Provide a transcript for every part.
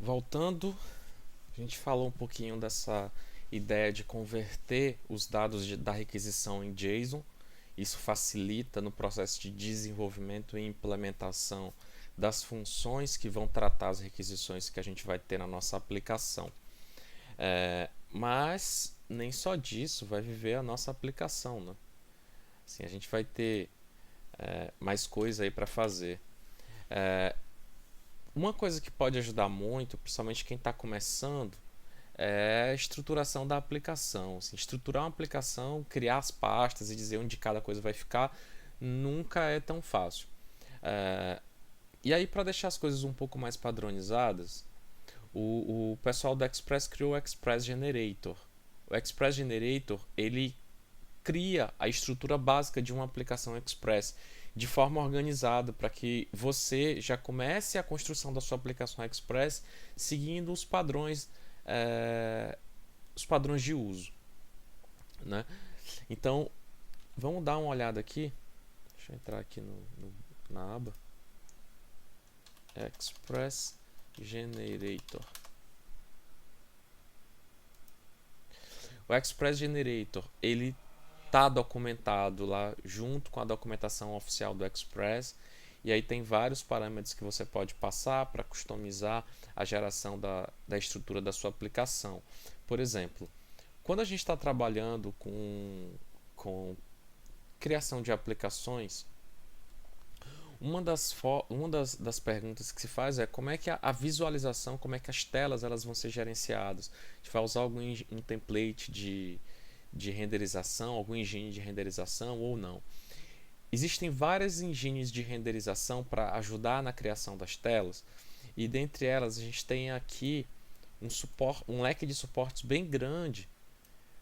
Voltando, a gente falou um pouquinho dessa ideia de converter os dados da requisição em JSON. Isso facilita no processo de desenvolvimento e implementação das funções que vão tratar as requisições que a gente vai ter na nossa aplicação. Mas nem só disso vai viver a nossa aplicação, né? Assim, a gente vai ter mais coisa aí para fazer. Uma coisa que pode ajudar muito, principalmente quem está começando, é a estruturação da aplicação. Assim, estruturar uma aplicação, criar as pastas e dizer onde cada coisa vai ficar, nunca é tão fácil. E aí, para deixar as coisas um pouco mais padronizadas, o pessoal do Express criou o Express Generator. O Express Generator ele cria a estrutura básica de uma aplicação Express de forma organizada para que você já comece a construção da sua aplicação Express seguindo os padrões de uso, né? Então vamos dar uma olhada aqui. Deixa eu entrar aqui na aba Express Generator. O Express Generator ele está documentado lá junto com a documentação oficial do Express. E aí tem vários parâmetros que você pode passar para customizar a geração da estrutura da sua aplicação. Por exemplo, quando a gente está trabalhando com criação de aplicações, das perguntas que se faz é como é que a visualização, como é que as telas elas vão ser gerenciadas. A gente vai usar um template de renderização, algum engine de renderização ou não. Existem várias engines de renderização para ajudar na criação das telas, e dentre elas a gente tem aqui um leque de suportes bem grande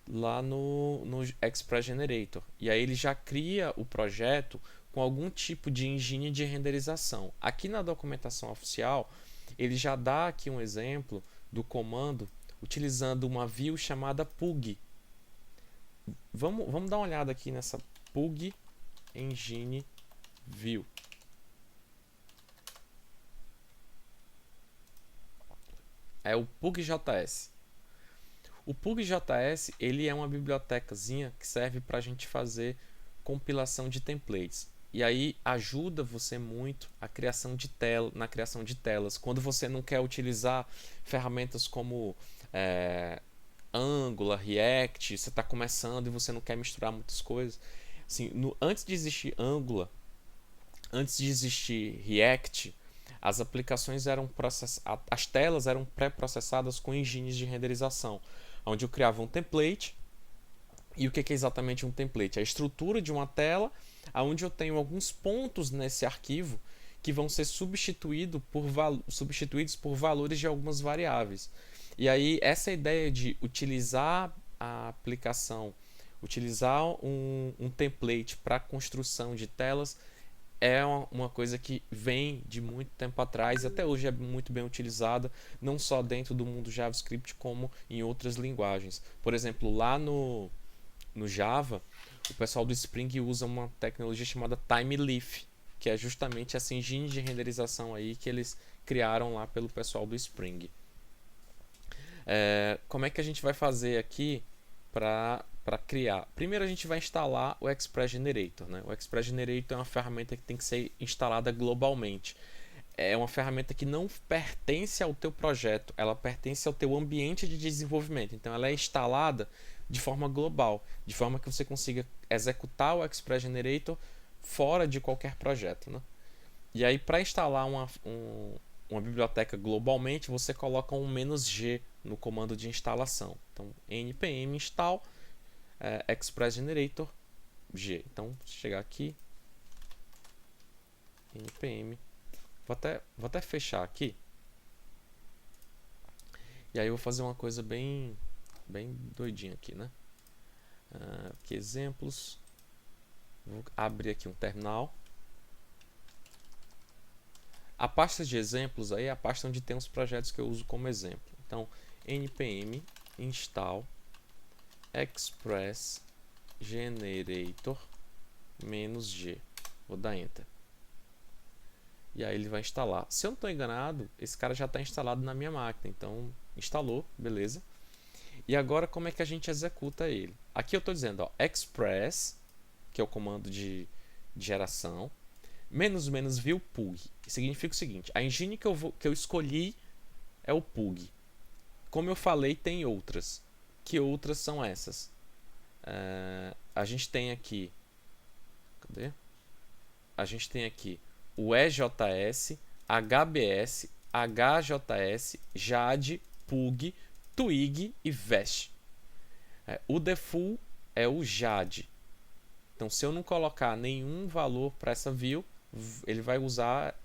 lá no Express Generator. E aí ele já cria o projeto com algum tipo de engine de renderização. Aqui na documentação oficial, ele já dá aqui um exemplo do comando utilizando uma view chamada Pug. Vamos dar uma olhada aqui nessa Pug Engine View. É o PugJS. O PugJS ele é uma bibliotecazinha que serve para a gente fazer compilação de templates. E aí ajuda você muito na criação de telas. Quando você não quer utilizar ferramentas como Angular, React, você está começando e você não quer misturar muitas coisas. Assim, antes de existir Angular, antes de existir React, as aplicações as telas eram pré-processadas com engines de renderização, onde eu criava um template. E o que é exatamente um template? A estrutura de uma tela, onde eu tenho alguns pontos nesse arquivo que vão ser substituídos por valores de algumas variáveis. E aí essa ideia de utilizar a aplicação, utilizar um template para construção de telas é uma coisa que vem de muito tempo atrás e até hoje é muito bem utilizada, não só dentro do mundo JavaScript, como em outras linguagens. Por exemplo, lá no Java, o pessoal do Spring usa uma tecnologia chamada TimeLeaf, que é justamente essa engine de renderização aí que eles criaram lá pelo pessoal do Spring. Como é que a gente vai fazer aqui para criar? Primeiro a gente vai instalar o Express Generator, né? O Express Generator é uma ferramenta que tem que ser instalada globalmente. É uma ferramenta que não pertence ao teu projeto, ela pertence ao teu ambiente de desenvolvimento. Então ela é instalada de forma global, de forma que você consiga executar o Express Generator fora de qualquer projeto, né? E aí para instalar uma biblioteca globalmente, você coloca um "-g" no comando de instalação. Então npm install Express Generator G. Então, se chegar aqui, npm, vou até fechar aqui. E aí eu vou fazer uma coisa bem doidinha aqui, né? Aqui exemplos. Vou abrir aqui um terminal. A pasta de exemplos aí é a pasta onde tem os projetos que eu uso como exemplo. Então, npm install Express Generator -g. Vou dar enter. E aí ele vai instalar. Se eu não estou enganado, esse cara já está instalado na minha máquina. Então, instalou, beleza. E agora como é que a gente executa ele? Aqui eu estou dizendo, ó, express, que é o comando de geração, menos view pug. Significa o seguinte, a engine que eu escolhi é o pug. Como eu falei, tem outras. Que outras são essas? A gente tem aqui... Cadê? A gente tem aqui o EJS, HBS, HJS, JAD, PUG, Twig e VEST. O default é o JAD. Então, se eu não colocar nenhum valor para essa view, ele vai usar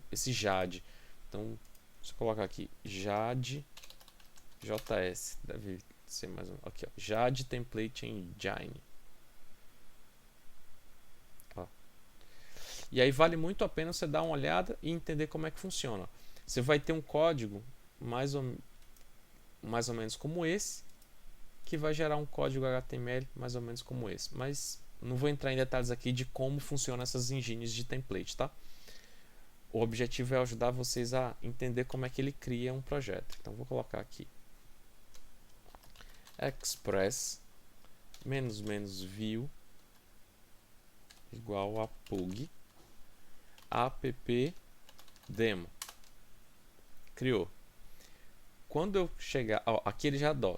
esse JAD. Então, se eu colocar aqui JAD, JS, deve ser mais um. Aqui, ó, JAD Template Engine. E aí vale muito a pena você dar uma olhada e entender como é que funciona. Você vai ter um código mais ou menos como esse, que vai gerar um código HTML mais ou menos como esse. Mas não vou entrar em detalhes aqui de como funcionam essas engines de template, tá? O objetivo é ajudar vocês a entender como é que ele cria um projeto. Então vou colocar aqui express view igual a pug app demo. Criou. Quando eu chegar, ó, aqui ele já dá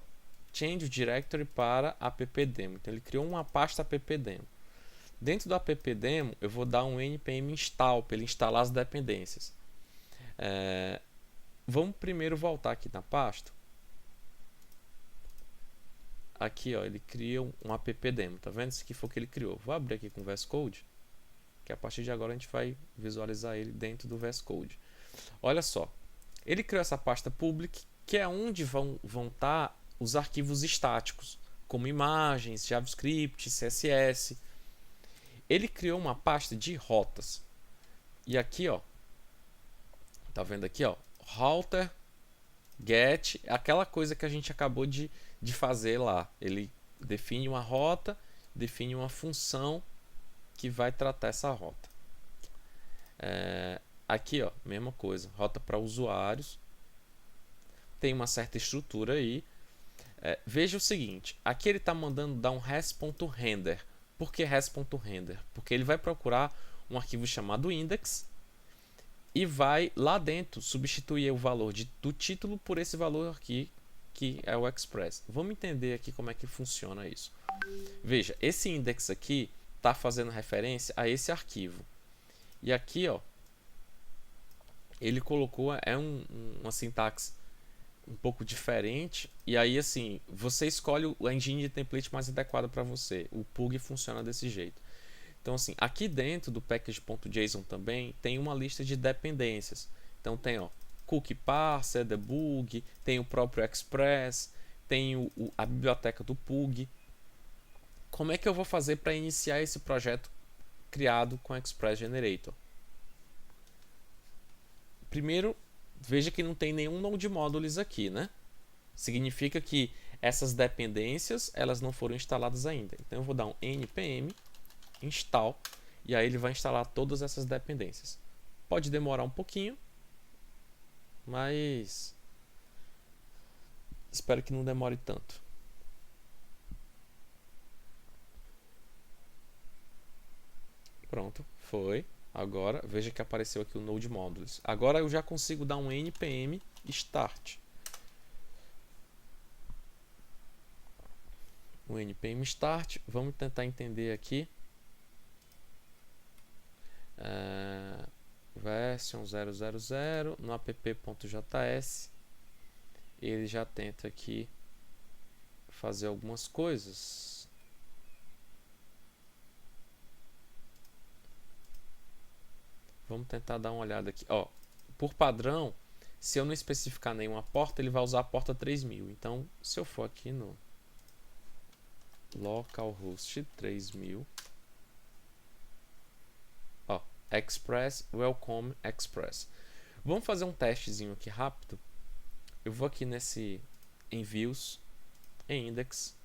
change directory para app demo. Então ele criou uma pasta app demo. Dentro do app demo eu vou dar um npm install para ele instalar as dependências. Vamos primeiro voltar aqui na pasta. Aqui, ó, ele cria um app demo. Tá vendo? Isso aqui foi o que ele criou. Vou abrir aqui com o VS Code, que a partir de agora a gente vai visualizar ele dentro do VS Code. Olha só, ele criou essa pasta public, que é onde vão estar os arquivos estáticos, como imagens, JavaScript, CSS. Ele criou uma pasta de rotas. E aqui, ó, tá vendo aqui, ó, router, get, aquela coisa que a gente acabou de fazer lá. Ele define uma rota, define uma função que vai tratar essa rota. Aqui, ó, mesma coisa, rota para usuários. Tem uma certa estrutura aí. Veja o seguinte, aqui ele está mandando dar um res.render. Por que res.render? Porque ele vai procurar um arquivo chamado index e vai lá dentro substituir o valor do título por esse valor aqui, que é o express. Vamos entender aqui como é que funciona isso. Veja, esse index aqui está fazendo referência a esse arquivo. E aqui, ó, ele colocou uma sintaxe um pouco diferente. E aí, assim, você escolhe a engine de template mais adequada para você. O Pug funciona desse jeito. Então, assim, aqui dentro do package.json também tem uma lista de dependências. Então, tem, ó, cookie parser, debug, tem o próprio express, tem a biblioteca do Pug. Como é que eu vou fazer para iniciar esse projeto criado com Express Generator? Primeiro, veja que não tem nenhum node modules aqui, né? Significa que essas dependências elas não foram instaladas ainda. Então eu vou dar um npm install e aí ele vai instalar todas essas dependências. Pode demorar um pouquinho, mas espero que não demore tanto. Pronto, foi. Agora, veja que apareceu aqui o Node Modules. Agora eu já consigo dar um npm start. O npm start, vamos tentar entender aqui. Version 000 no app.js. Ele já tenta aqui fazer algumas coisas. Vamos tentar dar uma olhada aqui. Ó, por padrão, se eu não especificar nenhuma porta, ele vai usar a porta 3000. Então, se eu for aqui no localhost 3000, ó, express, welcome express. Vamos fazer um testezinho aqui rápido. Eu vou aqui nesse envios, em index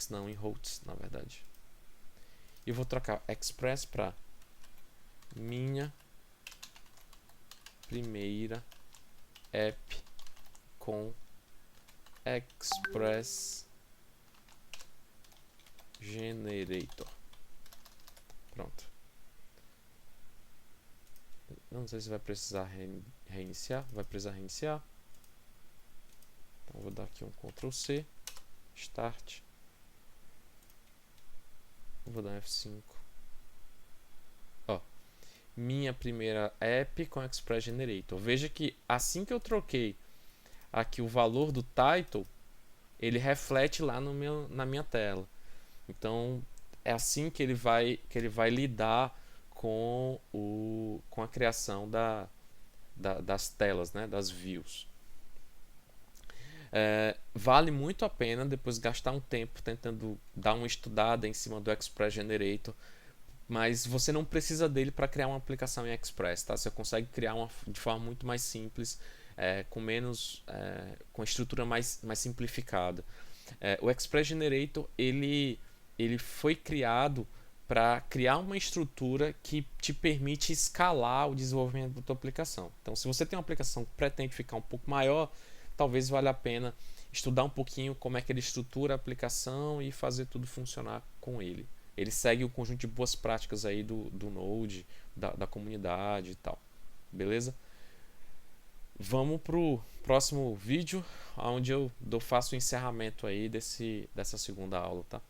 não, em routes, na verdade. E vou trocar express para minha primeira app com Express Generator. Pronto. Não sei se vai precisar reiniciar. Vai precisar reiniciar. Então vou dar aqui um Ctrl C. Start. Vou dar um F5. Ó, minha primeira app com Express Generator. Veja que assim que eu troquei aqui o valor do title, ele reflete lá na minha tela. Então é assim que ele vai lidar com a criação das telas, né, das views. Vale muito a pena depois gastar um tempo tentando dar uma estudada em cima do Express Generator, mas você não precisa dele para criar uma aplicação em Express, tá? Você consegue criar de forma muito mais simples, com estrutura mais simplificada. O Express Generator ele foi criado para criar uma estrutura que te permite escalar o desenvolvimento da tua aplicação. Então, se você tem uma aplicação que pretende ficar um pouco maior, talvez valha a pena estudar um pouquinho como é que ele estrutura a aplicação e fazer tudo funcionar com ele. Ele segue o conjunto de boas práticas aí do Node, da comunidade e tal. Beleza? Vamos pro próximo vídeo, onde eu faço o encerramento aí dessa segunda aula, tá?